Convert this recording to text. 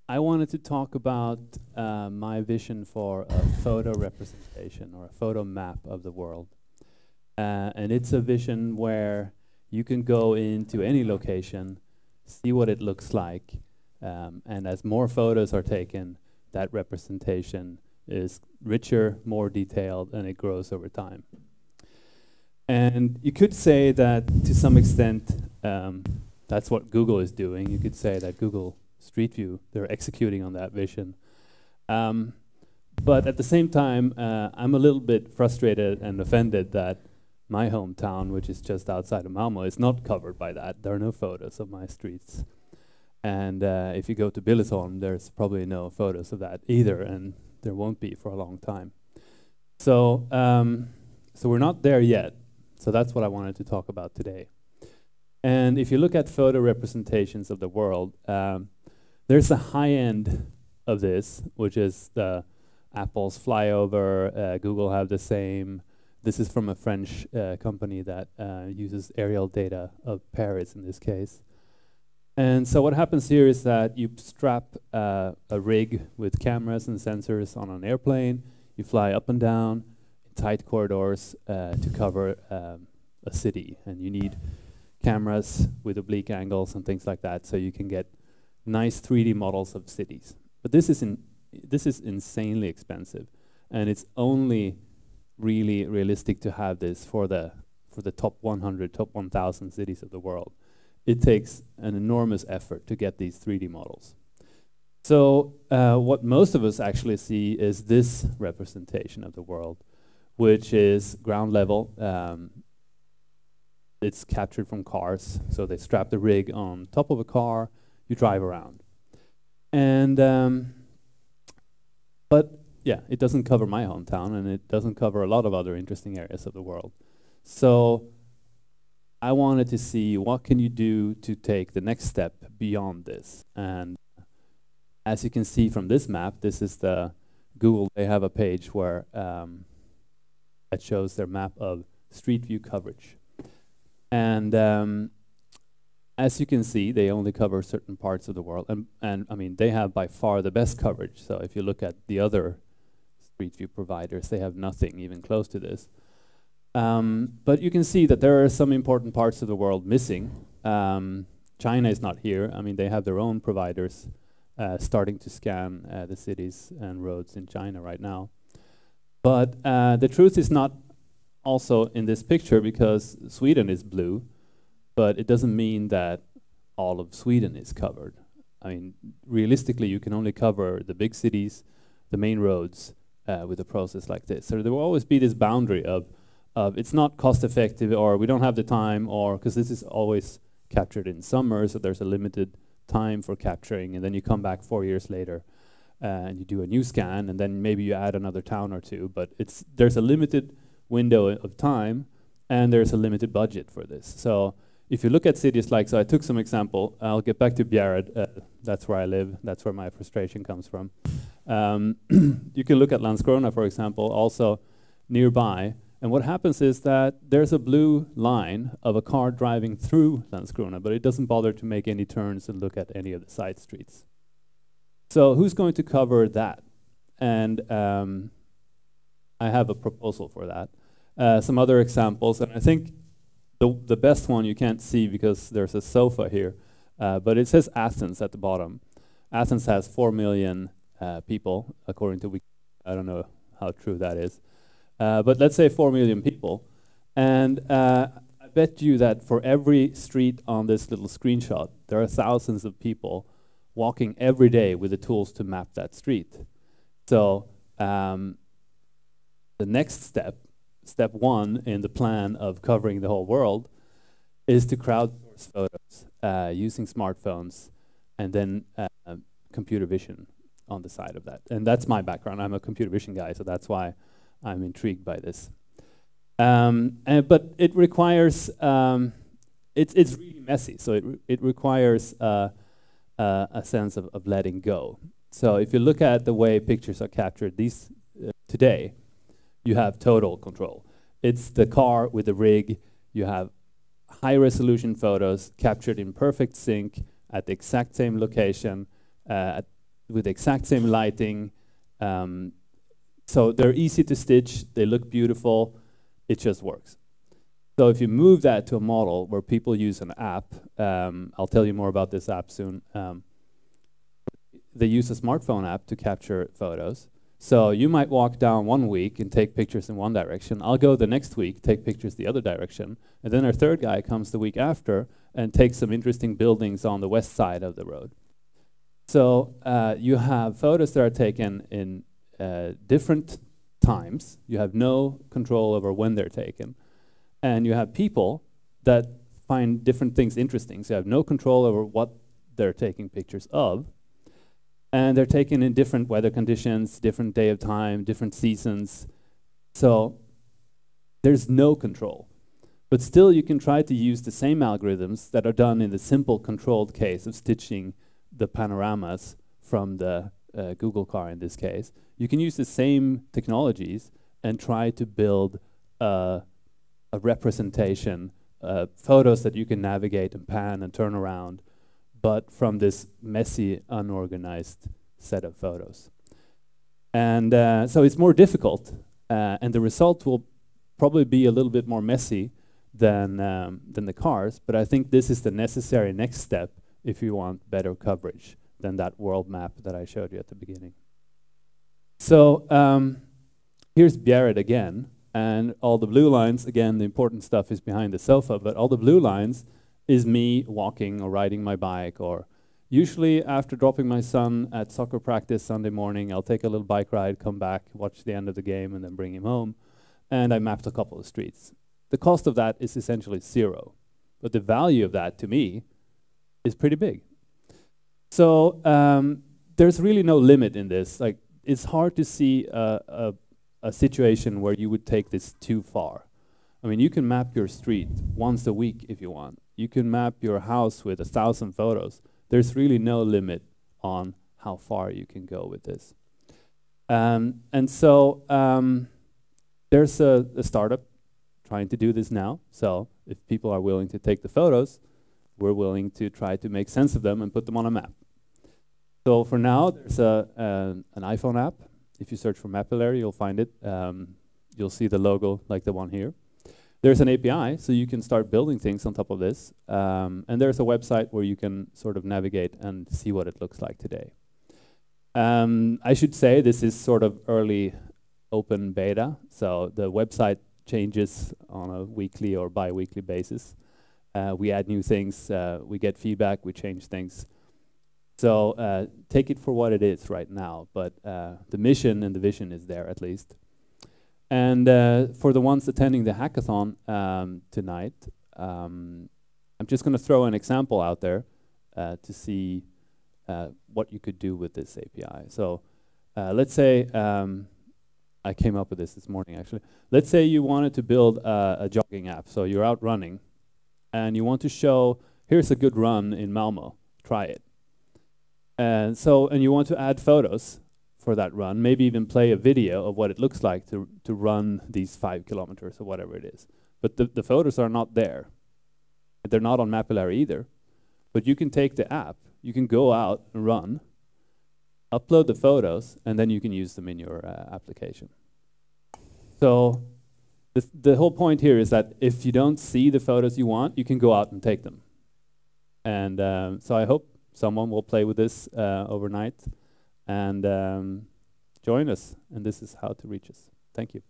I wanted to talk about my vision for a photo representation or a photo map of the world. And it's a vision where you can go into any location, see what it looks like, and as more photos are taken, that representation is richer, more detailed, and it grows over time. And you could say that to some extent, that's what Google is doing. You could say that Google Street View, they're executing on that vision. But at the same time, I'm a little bit frustrated and offended that my hometown, which is just outside of Malmo, is not covered by that. There are no photos of my streets. And if you go to Billesholm, there's probably no photos of that either, and there won't be for a long time. So, so we're not there yet. So that's what I wanted to talk about today. And if you look at photo representations of the world, there's a high end of this, which is the Apple's flyover. Google have the same. This is from a French company that uses aerial data of Paris in this case. And so what happens here is that you strap a rig with cameras and sensors on an airplane. You fly up and down in tight corridors to cover a city. And you need cameras with oblique angles and things like that, so you can get nice 3D models of cities. But this is insanely expensive, and it's only really realistic to have this for the top 100, top 1,000 cities of the world. It takes an enormous effort to get these 3D models. So what most of us actually see is this representation of the world, which is ground level. It's captured from cars, so they strap the rig on top of a car, you drive around. And but yeah, it doesn't cover my hometown, and it doesn't cover a lot of other interesting areas of the world. So I wanted to see what can you do to take the next step beyond this. And as you can see from this map, this is the Google. They have a page where that shows their map of street view coverage. And as you can see, they only cover certain parts of the world. And I mean, they have by far the best coverage. So if you look at the other street view providers, they have nothing even close to this. But you can see that there are some important parts of the world missing. China is not here. I mean, they have their own providers starting to scan the cities and roads in China right now. But the truth is not also in this picture, because Sweden is blue, but it doesn't mean that all of Sweden is covered. I mean, realistically, you can only cover the big cities, the main roads, with a process like this. So there will always be this boundary of it's not cost effective, or we don't have the time, or because this is always captured in summer, so there's a limited time for capturing, and then you come back 4 years later and you do a new scan, and then maybe you add another town or two, but there's a limited window of time, and there's a limited budget for this. So if you look at cities like, so I took some example, I'll get back to Bjärred, that's where I live, that's where my frustration comes from. You can look at Landskrona, for example, also nearby, and what happens is that there's a blue line of a car driving through Landskrona, but it doesn't bother to make any turns and look at any of the side streets. So who's going to cover that? And I have a proposal for that. Some other examples, and I think the best one you can't see because there's a sofa here, but it says Athens at the bottom. Athens has 4 million people, according to Wikipedia. I don't know how true that is. But let's say 4 million people. And I bet you that for every street on this little screenshot, there are thousands of people walking every day with the tools to map that street. So the next step, step one in the plan of covering the whole world, is to crowdsource photos using smartphones and then computer vision on the side of that. And that's my background. I'm a computer vision guy, so that's why I'm intrigued by this. But it requires, it's really messy, so it requires a sense of letting go. So if you look at the way pictures are captured today, you have total control. It's the car with the rig. You have high-resolution photos captured in perfect sync at the exact same location, at with the exact same lighting. So they're easy to stitch, they look beautiful, it just works. So if you move that to a model where people use an app, I'll tell you more about this app soon. They use a smartphone app to capture photos. So you might walk down one week and take pictures in one direction. I'll go the next week, take pictures the other direction. And then our third guy comes the week after and takes some interesting buildings on the west side of the road. So you have photos that are taken in different times. You have no control over when they're taken. And you have people that find different things interesting. So you have no control over what they're taking pictures of. And they're taken in different weather conditions, different day of time, different seasons. So there's no control. But still, you can try to use the same algorithms that are done in the simple controlled case of stitching the panoramas from the Google car in this case. You can use the same technologies and try to build a representation, photos that you can navigate and pan and turn around, but from this messy, unorganized set of photos. And so it's more difficult, and the result will probably be a little bit more messy than the cars, but I think this is the necessary next step if you want better coverage than that world map that I showed you at the beginning. So here's Bjerret again, and all the blue lines, again, the important stuff is behind the sofa, but all the blue lines is me walking or riding my bike, or usually after dropping my son at soccer practice Sunday morning, I'll take a little bike ride, come back, watch the end of the game, and then bring him home. And I mapped a couple of streets. The cost of that is essentially zero, but the value of that to me is pretty big. So there's really no limit in this. Like, it's hard to see a situation where you would take this too far. I mean, you can map your street once a week if you want. You can map your house with 1,000 photos. There's really no limit on how far you can go with this. And so there's a startup trying to do this now. So if people are willing to take the photos, we're willing to try to make sense of them and put them on a map. So for now, there's an iPhone app. If you search for Mapillary, you'll find it. You'll see the logo like the one here. There's an API, so you can start building things on top of this. And there's a website where you can sort of navigate and see what it looks like today. I should say this is sort of early open beta, so the website changes on a weekly or bi-weekly basis. We add new things, we get feedback, we change things. So take it for what it is right now, but the mission and the vision is there at least. And for the ones attending the hackathon tonight, I'm just going to throw an example out there to see what you could do with this API. So let's say, I came up with this morning actually. Let's say you wanted to build a jogging app. So you're out running and you want to show, here's a good run in Malmo, try it. And you want to add photos for that run, maybe even play a video of what it looks like to run these 5 kilometers or whatever it is. But the photos are not there. They're not on Mapillary either. But you can take the app, you can go out and run, upload the photos, and then you can use them in your application. So the whole point here is that if you don't see the photos you want, you can go out and take them. And so I hope someone will play with this overnight and join us. And this is how to reach us. Thank you.